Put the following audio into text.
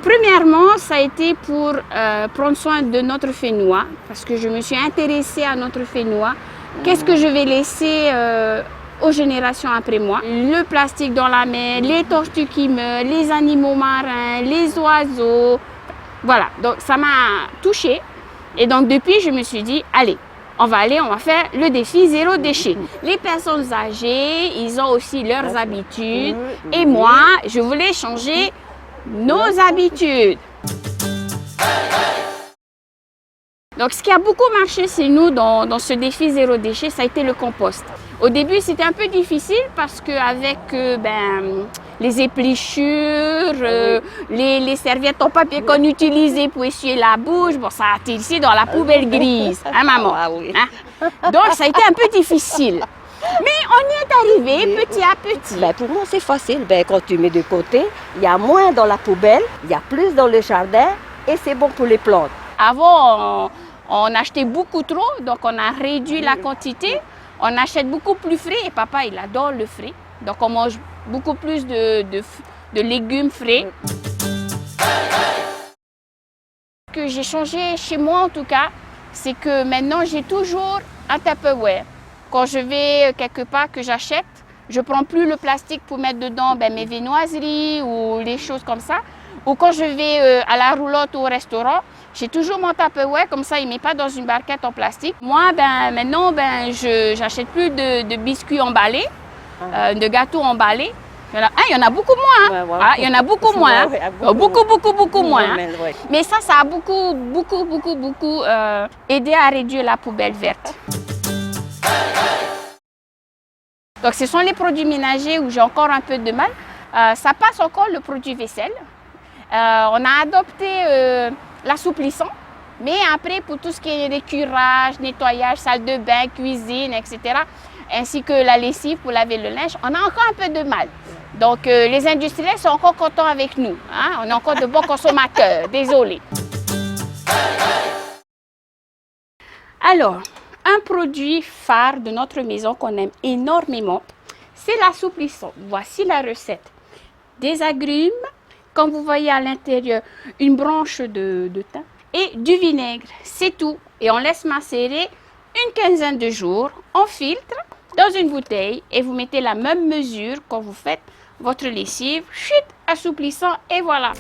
Premièrement, ça a été pour prendre soin de notre fénois, parce que je me suis intéressée à notre fénois. Qu'est-ce que je vais laisser aux générations après moi? Le plastique dans la mer, les tortues qui meurent, les animaux marins, les oiseaux. Voilà, donc ça m'a touchée. Et donc depuis, je me suis dit, allez, on va faire le défi zéro déchet. Les personnes âgées, ils ont aussi leurs habitudes. Et moi, je voulais changer nos habitudes. Donc, ce qui a beaucoup marché chez nous dans ce défi zéro déchet, ça a été le compost. Au début, c'était un peu difficile parce qu'avec les épluchures, les serviettes en papier qu'on utilisait pour essuyer la bouche, bon, ça a été ici dans la poubelle grise, hein, maman? Ah oui. Hein? Donc, ça a été un peu difficile. Mais on y est arrivé petit à petit. Ben, pour moi, c'est facile. Ben, quand tu mets de côté, il y a moins dans la poubelle, il y a plus dans le jardin et c'est bon pour les plantes. Avant, on achetait beaucoup trop, donc on a réduit la quantité. On achète beaucoup plus frais et papa, il adore le frais. Donc, on mange beaucoup plus de légumes frais. Ce que j'ai changé chez moi, en tout cas, c'est que maintenant, j'ai toujours un Tupperware. Quand je vais quelque part que j'achète, je ne prends plus le plastique pour mettre dedans mes viennoiseries ou les choses comme ça. Ou quand je vais à la roulotte ou au restaurant, j'ai toujours mon Tupperware, comme ça il ne met pas dans une barquette en plastique. Moi, maintenant, je n'achète plus de biscuits emballés, de gâteaux emballés. Il y en a beaucoup moins. Hein. Ouais. Il y en a beaucoup moins. Hein. Beaucoup moins. Hein. Ouais. Mais ça a beaucoup aidé à réduire la poubelle verte. Donc, ce sont les produits ménagers où j'ai encore un peu de mal. Ça passe encore le produit vaisselle. On a adopté l'assouplissant, mais après, pour tout ce qui est récurage, nettoyage, salle de bain, cuisine, etc., ainsi que la lessive pour laver le linge, on a encore un peu de mal. Donc, les industriels sont encore contents avec nous. Hein? On est encore de bons consommateurs. Désolé. Alors, un produit phare de notre maison qu'on aime énormément, c'est l'assouplissant. Voici la recette. Des agrumes, comme vous voyez à l'intérieur, une branche de thym et du vinaigre. C'est tout. Et on laisse macérer une quinzaine de jours. On filtre dans une bouteille et vous mettez la même mesure quand vous faites votre lessive. Chut, assouplissant et voilà.